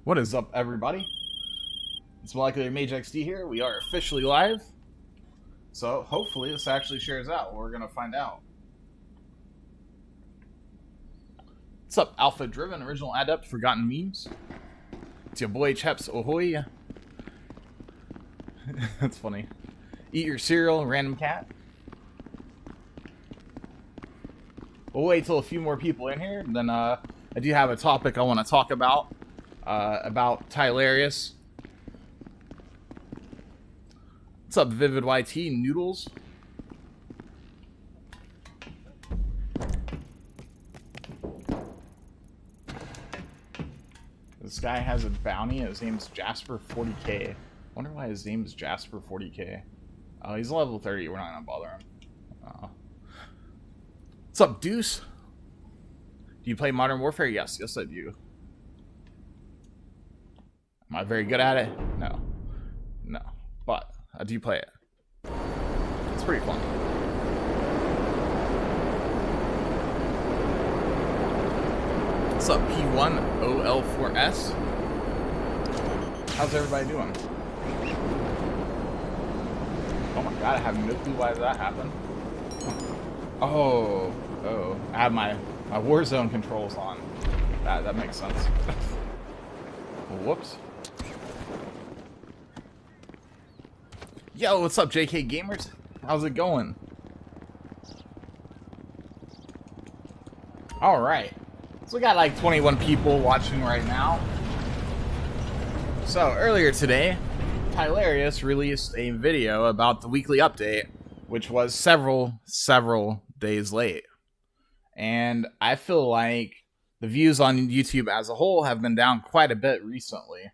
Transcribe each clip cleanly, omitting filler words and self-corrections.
What is up, everybody? It's Molecular Mage XD here. We are officially live. So, hopefully this actually shares out. We're going to find out. What's up, Alpha Driven, Original Adept, Forgotten Memes? It's your boy, Chaps Ahoy. That's funny. Eat your cereal, Random Cat. We'll wait till a few more people in here, and then I do have a topic I want to talk about Tylarious. What's up, Vivid YT Noodles? This guy has a bounty. His name's Jasper 40k. Wonder why his name is Jasper 40k. Oh, he's level 30. We're not gonna bother him. What's up, Deuce? Do you play Modern Warfare? Yes, I do. Am I very good at it? No. But I do play it. It's pretty fun. What's up, P1 OL4S? How's everybody doing? Oh my god, I have no clue why that happened. Oh, I have my Warzone controls on. That makes sense. Whoops. Yo, what's up, JK Gamers? How's it going? Alright. So we got like 21 people watching right now. So, earlier today, Tylarious released a video about the weekly update, which was several days late. And I feel like the views on YouTube as a whole have been down quite a bit recently.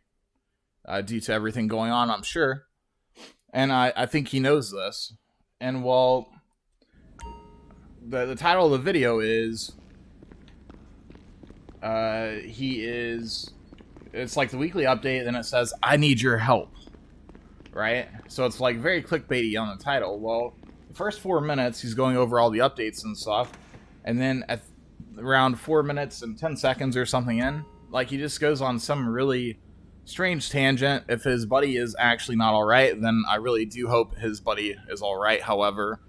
Due to everything going on, I'm sure. And I think he knows this. And well, the title of the video is... It's like the weekly update, then it says, I need your help. Right? So it's like very clickbaity on the title. Well, the first 4 minutes, he's going over all the updates and stuff. And then at around 4 minutes and 10 seconds or something in, like he just goes on some really strange tangent. If his buddy is actually not alright, then I really do hope his buddy is alright. However,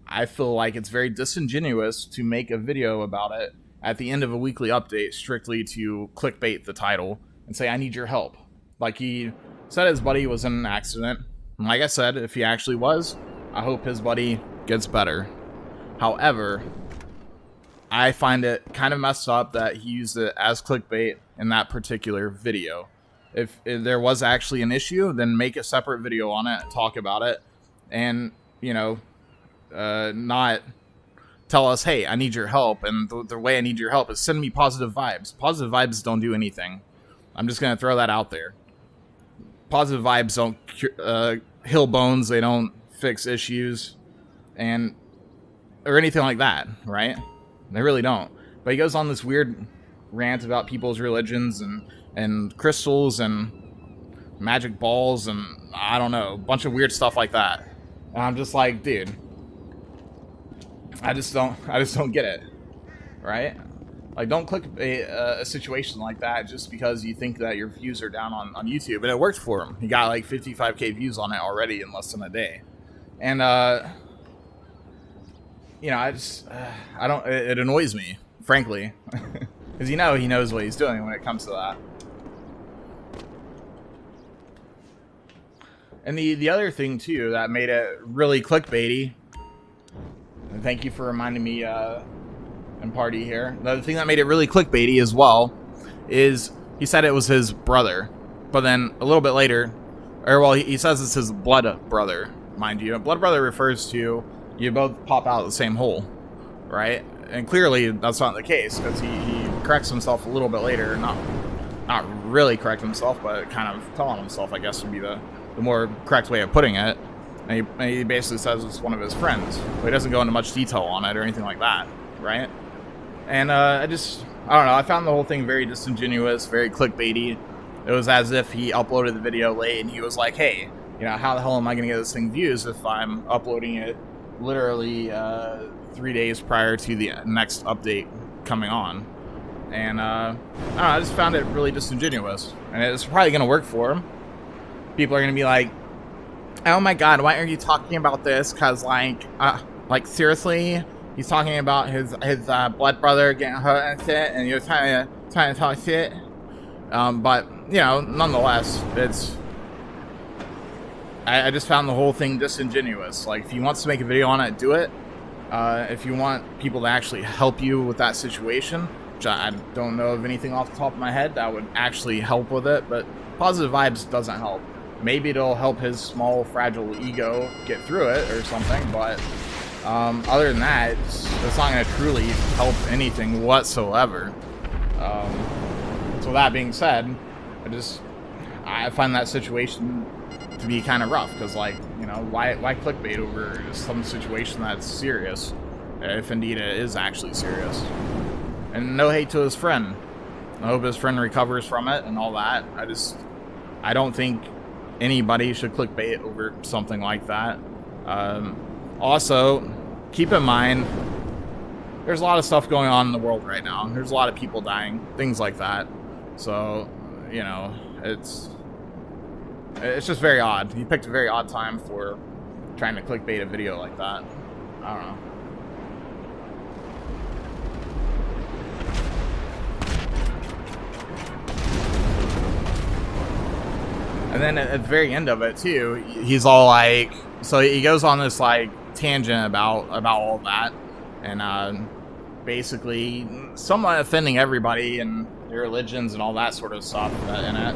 I feel like it's very disingenuous to make a video about it at the end of a weekly update strictly to clickbait the title and say, I need your help. Like he said his buddy was in an accident. And like I said, if he actually was, I hope his buddy gets better. However, I find it kind of messed up that he used it as clickbait in that particular video. If there was actually an issue, then make a separate video on it, talk about it, and, you know, not tell us, hey, I need your help, and the way I need your help is send me positive vibes. Positive vibes don't do anything. I'm just going to throw that out there. Positive vibes don't heal bones, they don't fix issues, or anything like that, right? They really don't. But he goes on this weird rant about people's religions and crystals and magic balls and I don't know, a bunch of weird stuff like that. And I'm just like, dude, I just don't get it, right? Like, don't click a situation like that just because you think that your views are down on YouTube. And it worked for him. He got like 55k views on it already in less than a day. And you know, it annoys me, frankly. Because you know he knows what he's doing when it comes to that. And the other thing, too, that made it really clickbaity, and thank you for reminding me and Party here, the other thing that made it really clickbaity as well is he said it was his brother. But then a little bit later, or well, he says it's his blood brother, mind you. Blood brother refers to you both pop out of the same hole, right? And clearly that's not the case, because he corrects himself a little bit later. Not really correct himself, but kind of tell on himself, I guess, would be the more correct way of putting it. And he basically says it's one of his friends. But he doesn't go into much detail on it or anything like that, right? And I don't know, I found the whole thing very disingenuous, very clickbaity. It was as if he uploaded the video late and he was like, hey, you know, how the hell am I going to get this thing views if I'm uploading it literally 3 days prior to the next update coming on. And I don't know, I just found it really disingenuous. And it's probably going to work for him. People are going to be like, oh my god, why are you talking about this? Because, like seriously, he's talking about his blood brother getting hurt and shit, and you're trying to talk shit. But, you know, nonetheless, it's... I just found the whole thing disingenuous. Like, if he wants to make a video on it, do it. If you want people to actually help you with that situation, which I don't know of anything off the top of my head that would actually help with it, but positive vibes doesn't help. Maybe it'll help his small, fragile ego get through it or something, but other than that, it's not going to truly help anything whatsoever. So that being said, I find that situation to be kind of rough, because, like, you know, why clickbait over some situation that's serious, if indeed it is actually serious. And no hate to his friend. I hope his friend recovers from it and all that. I don't think anybody should clickbait over something like that. Also, keep in mind, there's a lot of stuff going on in the world right now. There's a lot of people dying, things like that. So, you know, it's just very odd. He picked a very odd time for trying to clickbait a video like that. I don't know. And then at the very end of it too, he's all like, so he goes on this like tangent about all that, and basically somewhat offending everybody and their religions and all that sort of stuff in it.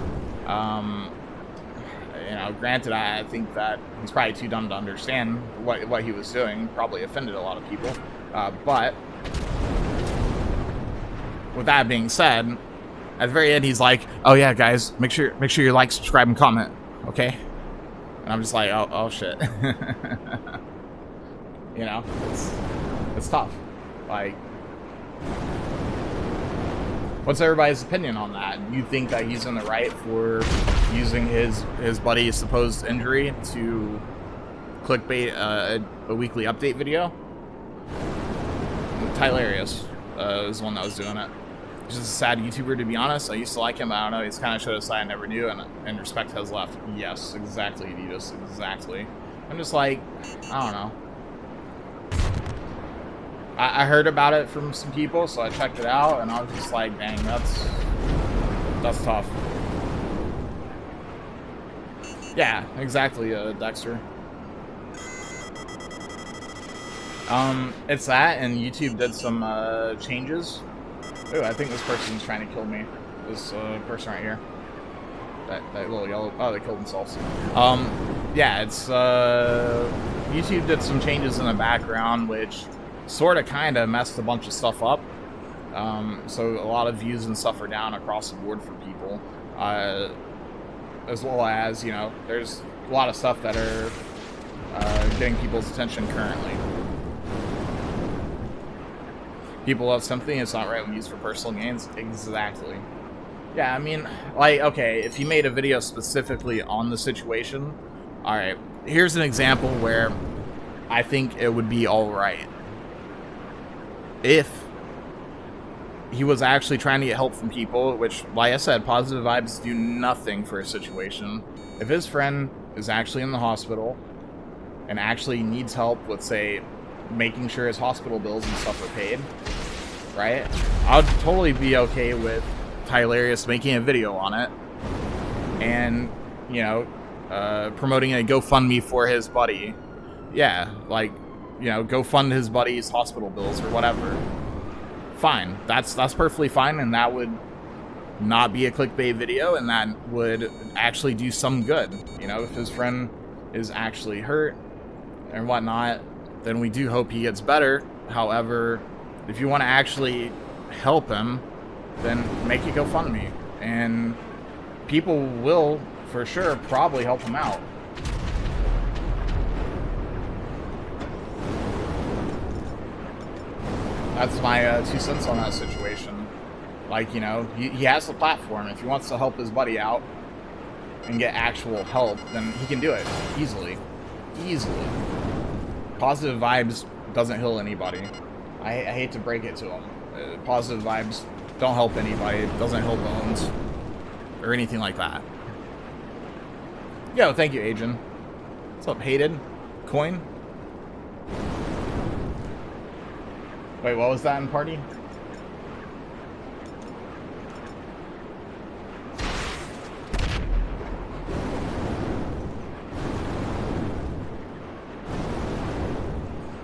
You know, granted, I think that he's probably too dumb to understand what he was doing. Probably offended a lot of people. But with that being said, at the very end, he's like, "Oh yeah, guys, make sure you like, subscribe, and comment, okay?" And I'm just like, "Oh shit." You know, it's tough. Like, what's everybody's opinion on that? You think that he's in the right for using his buddy's supposed injury to clickbait a weekly update video? Tylarious is the one that was doing it. He's just a sad YouTuber, to be honest. I used to like him. I don't know. He's kind of showed a side I never knew, and respect has left. Yes, exactly, Adidas. Exactly. I'm just like, I don't know. I heard about it from some people, so I checked it out, and I was just like, dang, that's tough. Yeah, exactly, Dexter. It's that, and YouTube did some changes. Ooh, I think this person's trying to kill me. This person right here. That little yellow... Oh, they killed themselves. Yeah, it's... YouTube did some changes in the background, which sort of kind of messed a bunch of stuff up. So a lot of views and stuff are down across the board for people. As well as, you know, there's a lot of stuff that are getting people's attention currently. People love something, it's not right when used for personal gains. Exactly. Yeah, I mean, like, okay, if you made a video specifically on the situation, alright, here's an example where I think it would be alright. If he was actually trying to get help from people, which, like I said, positive vibes do nothing for a situation. If his friend is actually in the hospital and actually needs help with, say, making sure his hospital bills and stuff are paid, right? I would totally be okay with Tylarious making a video on it and, you know, promoting a GoFundMe for his buddy. Yeah, like, you know, go fund his buddy's hospital bills or whatever. Fine. That's perfectly fine, and that would not be a clickbait video, and that would actually do some good. You know, if his friend is actually hurt and whatnot, then we do hope he gets better. However, if you want to actually help him, then make it GoFundMe. And people will, for sure, probably help him out. That's my 2 cents on that situation. Like, you know, he has the platform. If he wants to help his buddy out and get actual help, then he can do it easily. Easily. Positive vibes doesn't heal anybody. I hate to break it to him. Positive vibes don't help anybody. It doesn't heal bones or anything like that. Yo, thank you, Agent. What's up, Hated? Coin? Wait, what was that in party?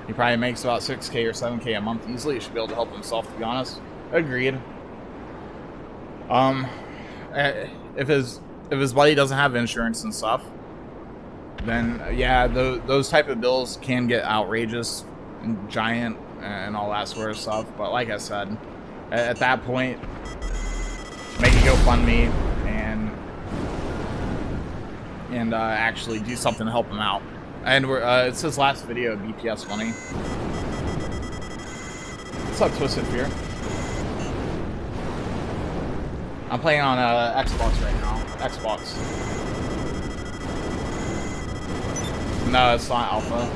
He probably makes about 6K or 7K a month easily. He should be able to help himself, to be honest. Agreed. If his buddy doesn't have insurance and stuff, then yeah, those type of bills can get outrageous and giant and all that sort of stuff. But like I said, at that point, make a GoFundMe and actually do something to help him out. And it's his last video of BPS money. What's up, Twisted Fear? I'm playing on Xbox right now. Xbox. No, it's not alpha.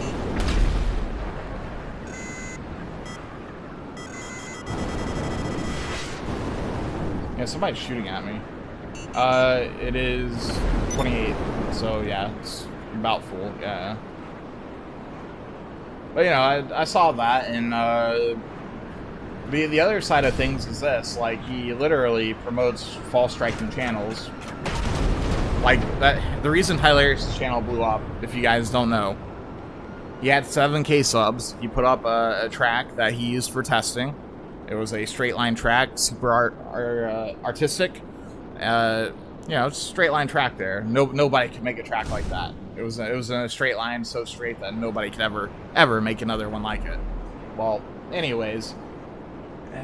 Yeah, somebody's shooting at me. It is 28, so yeah, it's about full, yeah. But you know, I saw that, and the other side of things is this: like, he literally promotes false striking channels. Like that. The reason Tylarious' channel blew up, if you guys don't know, he had 7K subs. He put up a track that he used for testing. It was a straight line track, super artistic. You know, straight line track there. Nobody could make a track like that. It was in a straight line, so straight that nobody could ever make another one like it. Well, anyways,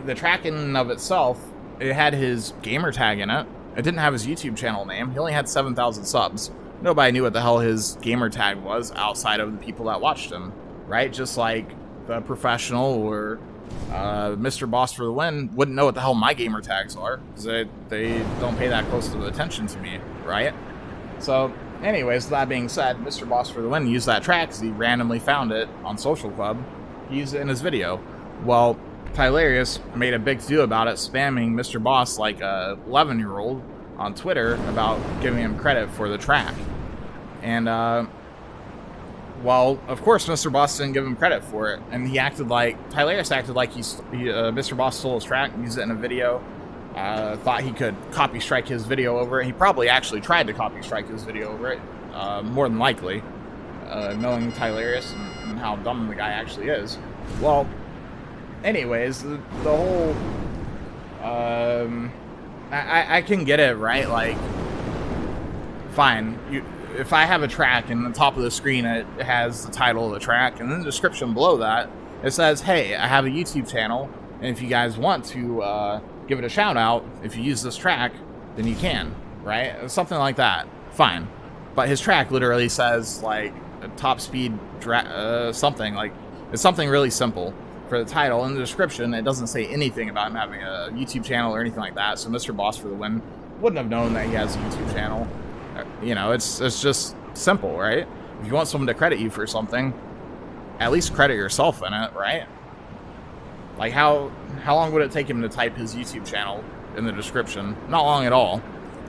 the track in and of itself, it had his gamer tag in it. It didn't have his YouTube channel name. He only had 7,000 subs. Nobody knew what the hell his gamer tag was outside of the people that watched him, right? Just like the professional or MrBossFtw wouldn't know what the hell my gamer tags are, because they don't pay that close of attention to me, right? So, anyways, that being said, MrBossFtw used that track because he randomly found it on Social Club. He used it in his video. Well, Tylarious made a big to-do about it, spamming Mr. Boss like a 11-year-old on Twitter about giving him credit for the track. And, well, of course, Mr. Boss didn't give him credit for it, and Tylarious acted like Mr. Boss stole his track, used it in a video, thought he could copy strike his video over it. He probably actually tried to copy strike his video over it, more than likely, knowing Tylarious and how dumb the guy actually is. Well, anyways, the whole, I can get it, right? Like, fine, if I have a track and the top of the screen it has the title of the track, and in the description below that it says, hey, I have a YouTube channel, and if you guys want to give it a shout out, if you use this track, then you can, right? Something like that, fine. But his track literally says like a top speed something, like it's something really simple for the title. In the description it doesn't say anything about him having a YouTube channel or anything like that, so MrBossFtw wouldn't have known that he has a YouTube channel. You know, it's just simple, right? If you want someone to credit you for something, at least credit yourself in it, right? Like, how long would it take him to type his YouTube channel in the description? Not long at all.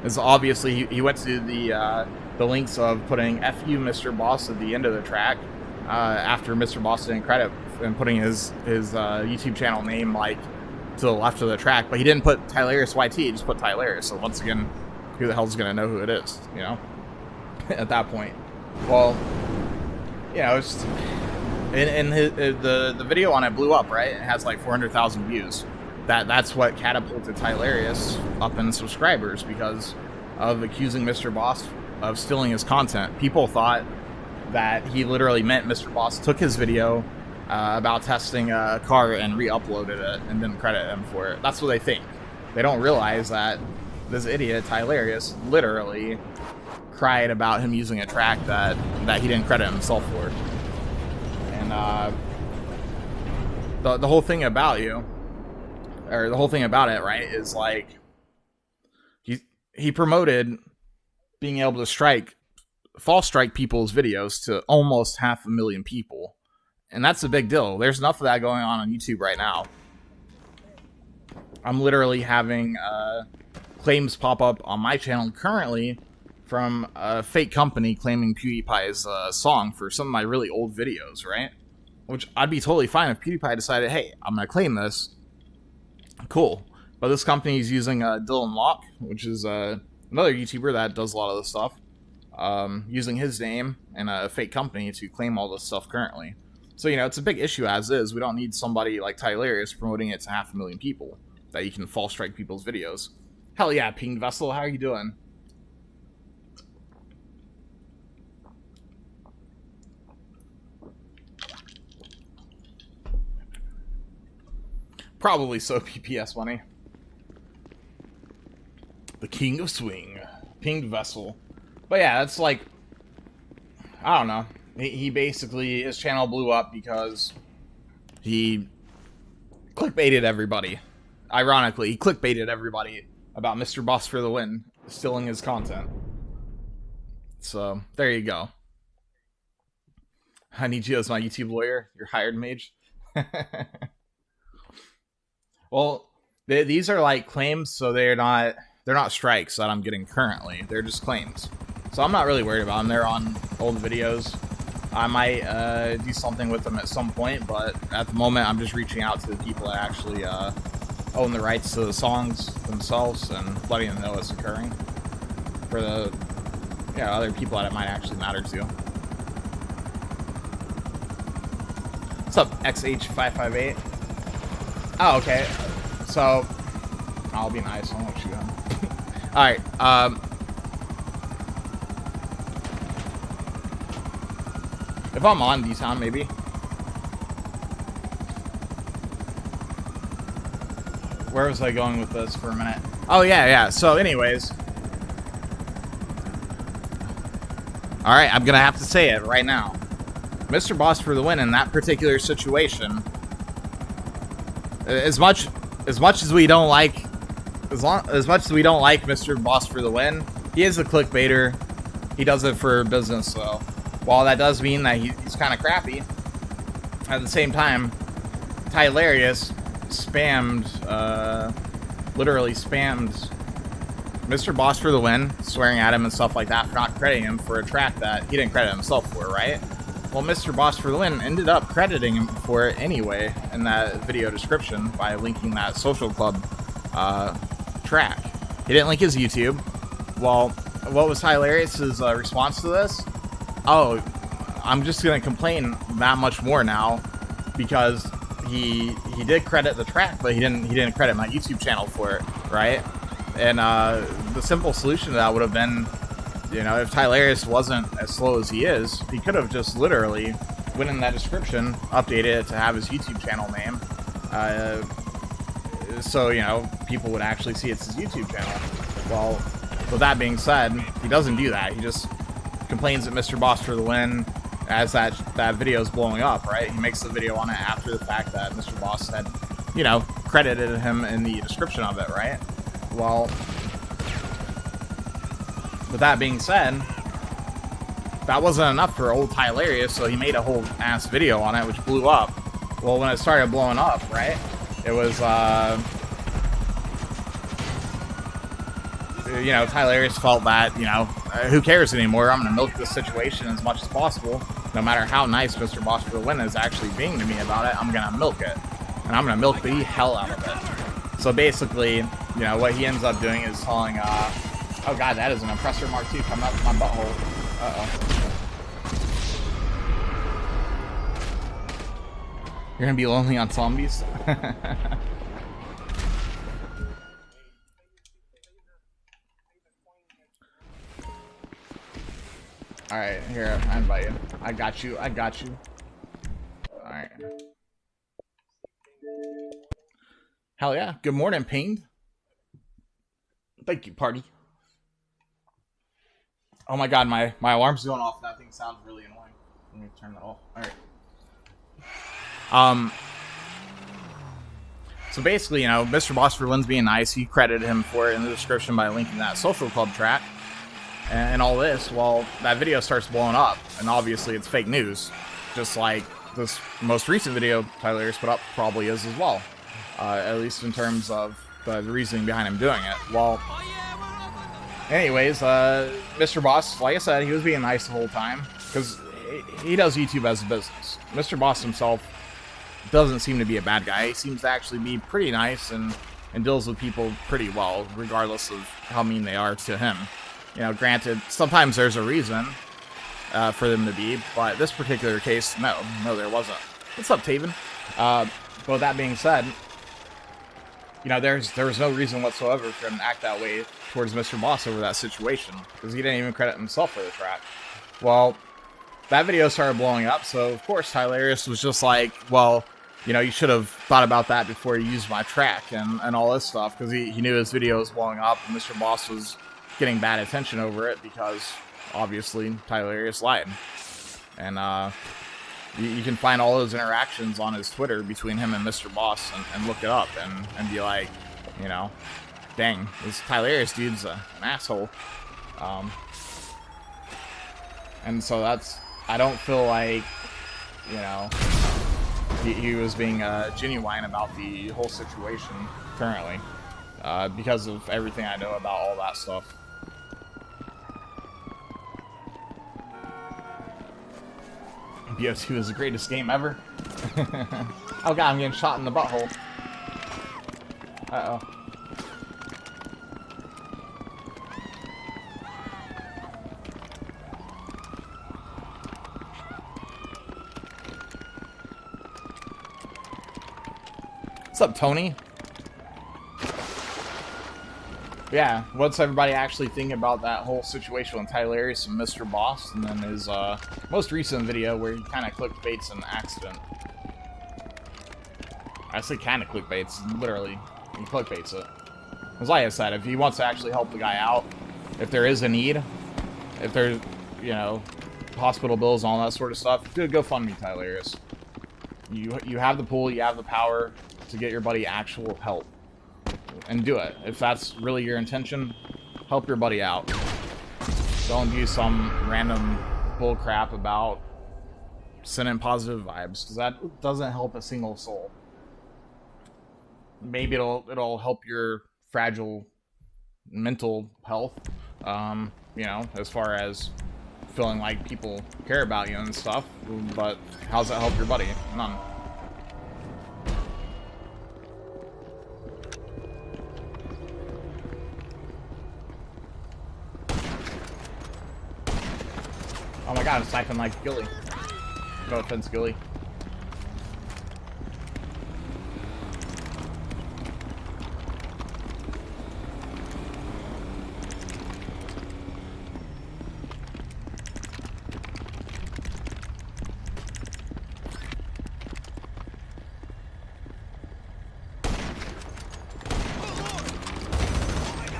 It's obviously he went to the links of putting "FU Mr. Boss" at the end of the track after Mr. Boss didn't credit and putting his YouTube channel name like to the left of the track, but he didn't put Tylarious YT. He just put Tylarious. So once again, who the hell's gonna know who it is, you know? At that point. Well, you know, it's the video on it blew up, right? It has like 400,000 views. That's what catapulted Tylarious up in subscribers, because of accusing Mr. Boss of stealing his content. People thought that he literally meant Mr. Boss took his video about testing a car and re-uploaded it and didn't credit him for it. That's what they think. They don't realize that this idiot, Tylarious, literally cried about him using a track that he didn't credit himself for. And the whole thing about the whole thing about it, right, is like he promoted being able to false strike people's videos to almost 500,000 people. And that's a big deal. There's enough of that going on YouTube right now. I'm literally having claims pop up on my channel currently from a fake company claiming PewDiePie's song for some of my really old videos, right? Which I'd be totally fine if PewDiePie decided, hey, I'm going to claim this. Cool. But this company is using Dylan Locke, which is another YouTuber that does a lot of this stuff, using his name and a fake company to claim all this stuff currently. So, you know, it's a big issue as is. We don't need somebody like Tylarious promoting it to 500,000 people that you can false strike people's videos. Hell yeah, Pinged Vessel, how are you doing? Probably so, PPS money. The King of Swing. Pinged Vessel. But yeah, that's like, I don't know. He basically, his channel blew up because he clickbaited everybody. Ironically, he clickbaited everybody about MrBossFtw stealing his content. So, there you go. I need you as my YouTube lawyer. Your hired mage. Well, these are like claims, so they're not strikes that I'm getting currently. They're just claims. So I'm not really worried about them. They're on old videos. I might do something with them at some point, but at the moment I'm just reaching out to the people that actually own the rights to the songs themselves and letting them know it's occurring for the other people that it might actually matter to. What's up, XH558? Oh, okay. So I'll be nice. I won't shoot him. All right. If I'm on D-Town, maybe. Where was I going with this for a minute? Oh, yeah. So, anyways. Alright, I'm gonna have to say it right now. MrBossFtw in that particular situation, as much as we don't like MrBossFtw, he is a clickbaiter. He does it for business, so while that does mean that he's kind of crappy, at the same time, Tylarious literally spammed MrBossFtw, swearing at him and stuff like that for not crediting him for a track that he didn't credit himself for, right? Well, MrBossFtw ended up crediting him for it anyway in that video description by linking that Social Club track. He didn't link his YouTube. Well, what was Tylarious' response to this? Oh, I'm just gonna complain that much more now because he did credit the track, but he didn't credit my YouTube channel for it, right? And the simple solution to that would have been, you know, if Tylarious wasn't as slow as he is, he could have just literally went in that description, updated it to have his YouTube channel name, so, you know, people would actually see it's his YouTube channel. Well, with that being said, he doesn't do that. He just complains at MrBossFtw as that video is blowing up, right? He makes the video on it after the fact that MrBoss had, you know, credited him in the description of it, right? Well, with that being said, that wasn't enough for old Tylarious, so he made a whole ass video on it, which blew up. Well, when it started blowing up, right, it was, you know, Tylarious felt that, you know, who cares anymore? I'm gonna milk this situation as much as possible. No matter how nice MrBossFtw is actually being to me about it, I'm gonna milk it. And I'm gonna milk the hell out of it. So basically, you know, what he ends up doing is telling, oh god, that is an Oppressor Mark II coming up my butthole. Uh-oh. You're gonna be lonely on zombies? Alright, here, I invite you. I got you. Alright. Hell yeah. Good morning, Pinged. Thank you, party. Oh my god, my alarm's going off. That thing sounds really annoying. Let me turn that off. Alright. So basically, you know, MrBossFtw being nice. He credited him for it in the description by linking that Social Club track. And all this, well, that video starts blowing up, and obviously it's fake news, just like this most recent video Tylarious put up probably is as well. At least in terms of the reasoning behind him doing it. Well, anyways, Mr. Boss, like I said, he was being nice the whole time, because he does YouTube as a business. Mr. Boss himself doesn't seem to be a bad guy. He seems to actually be pretty nice and deals with people pretty well, regardless of how mean they are to him. You know, granted, sometimes there's a reason for them to be, but this particular case, no, there wasn't. What's up, Taven? But with that being said, you know, there was no reason whatsoever for him to act that way towards Mr. Boss over that situation, because he didn't even credit himself for the track. Well, that video started blowing up, so of course Tylarious was just like, well, you know, you should have thought about that before you used my track and all this stuff, because he knew his video was blowing up and Mr. Boss was getting bad attention over it because, obviously, Tylarious lied. And, you can find all those interactions on his Twitter between him and Mr. Boss and look it up and be like, you know, dang, this Tylarious dude's an asshole. And so I don't feel like, you know, he was being genuine about the whole situation currently, because of everything I know about all that stuff. BO2 is the greatest game ever. Oh god, I'm getting shot in the butthole. Uh-oh. What's up, Tony? Yeah, what's everybody actually think about that whole situation with Tylarious and Mr. Boss, and then his most recent video where he kind of clickbaits an accident. I say kind of clickbaits, literally, he clickbaits it. Because like I said, if he wants to actually help the guy out, if there is a need, if there's, you know, hospital bills and all that sort of stuff, go fund me, Tylarious. You have the pool, you have the power to get your buddy actual help. And do it. If that's really your intention, help your buddy out. Don't do some random bull crap about sending positive vibes, because that doesn't help a single soul. Maybe it'll help your fragile mental health, you know, as far as feeling like people care about you and stuff, but how's that help your buddy? None. Oh my god, I'm sniping like Gilly. No offense, Gilly.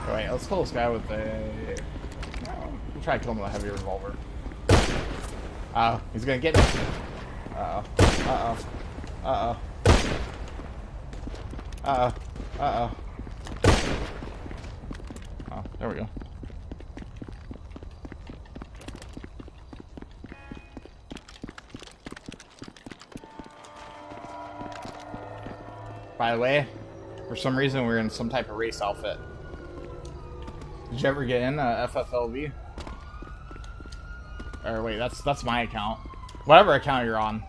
Alright, let's kill this guy with a... We'll try to kill him with a heavy revolver. Oh, he's gonna get me. Uh-oh. Uh-oh. Uh-oh. Uh-oh. Uh-oh. Oh, there we go. By the way, for some reason we're in some type of race outfit. Did you ever get in FFLV? Or wait, that's my account. Whatever account you're on.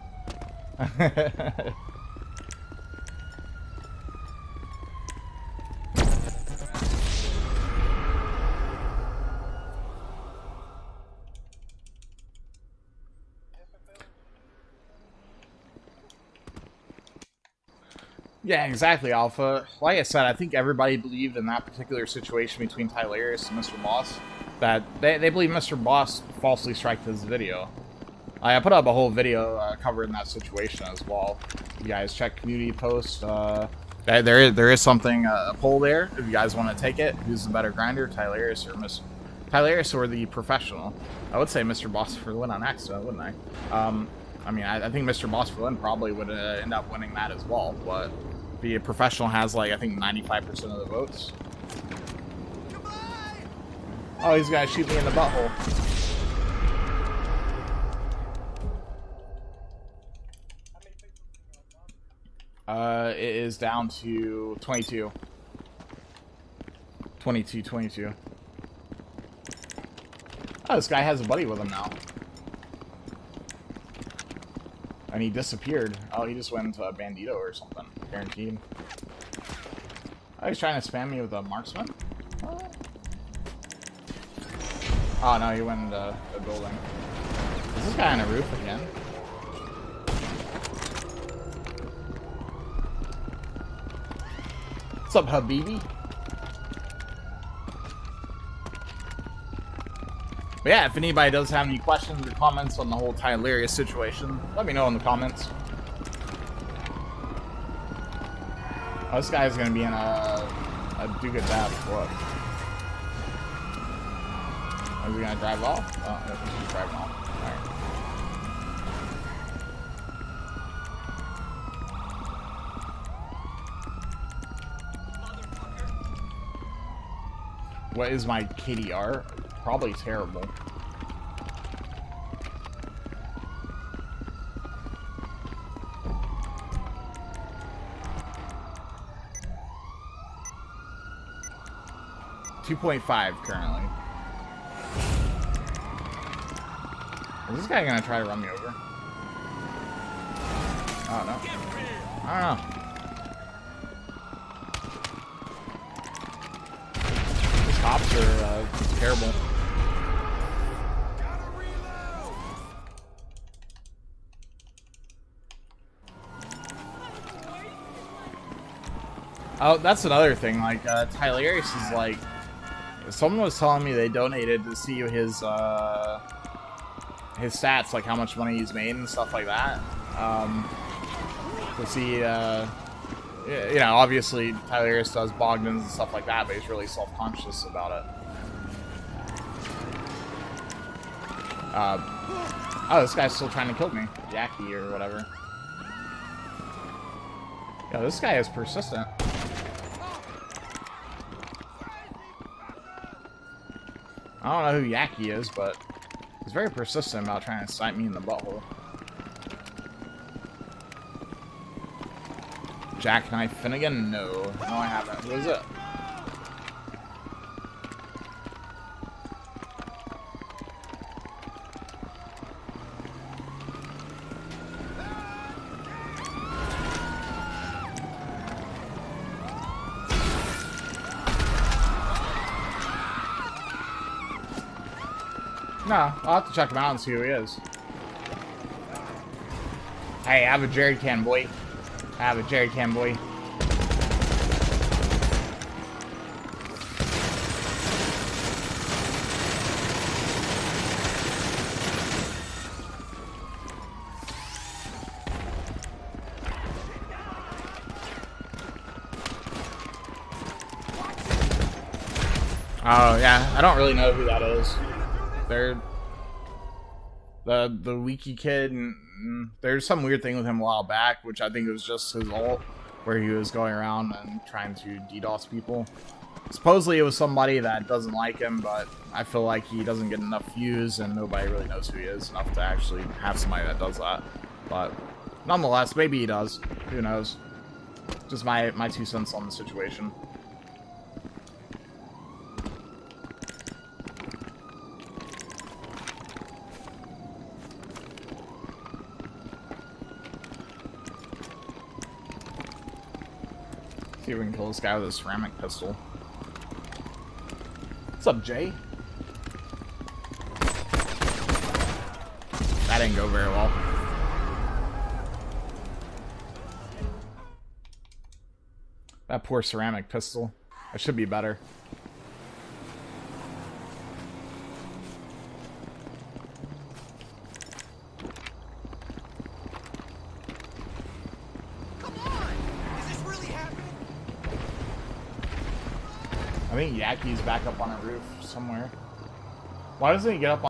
Yeah, exactly, Alpha. Like I said, I think everybody believed in that particular situation between Tylarious and Mr. Boss that they believe Mr. Boss falsely striked his video. I put up a whole video covering that situation as well. You guys check community post. There is something, a poll there if you guys want to take it. Who's the better grinder, Tylarious or Tylarious or the professional? I would say Mr. Boss for the win on accident, wouldn't I? I mean, I think Mr. Boss for the win probably would end up winning that as well, but the professional has, like, I think 95% of the votes. Oh, he's gonna shoot me in the butthole. It is down to 22. 22. Oh, this guy has a buddy with him now. And he disappeared. Oh, he just went into a bandito or something. Guaranteed. Oh, he's trying to spam me with a marksman? What? Oh, no, he went into a building. Is this guy on a roof again? What's up, Habibi? But yeah, if anybody does have any questions or comments on the whole Tylarious situation, let me know in the comments. Oh, this guy's gonna be in a do-good-bad. What? Is he gonna drive off? Oh, I think he's driving off. Alright. What is my KDR? Probably terrible. .5 currently. Is this guy gonna try to run me over? Oh no. I don't know. These cops are terrible. Oh, that's another thing. Like, Tylarious is like, someone was telling me they donated to see his stats, like how much money he's made and stuff like that. To see, you know, obviously Tylarious does Bogdans and stuff like that, but he's really self-conscious about it. Oh, this guy's still trying to kill me. Yaki or whatever. Yeah, this guy is persistent. I don't know who Yaki is, but he's very persistent about trying to sight me in the butthole. Jackknife Finnegan? No. No, I haven't. Who is it? No, I'll have to check him out and see who he is. Hey, I have a jerry can, boy. I have a jerry can, boy. Oh, yeah, I don't really know who that is. They're the wiki kid, and there's some weird thing with him a while back, which I think was just his ult, where he was going around and trying to DDoS people. Supposedly it was somebody that doesn't like him, but I feel like he doesn't get enough views and nobody really knows who he is enough to actually have somebody that does that. But nonetheless, maybe he does. Who knows? Just my 2 cents on the situation. See if we can kill this guy with a ceramic pistol. What's up, Jay? That didn't go very well. That poor ceramic pistol. It should be better. I think Yaki's back up on a roof somewhere. Why doesn't he get up on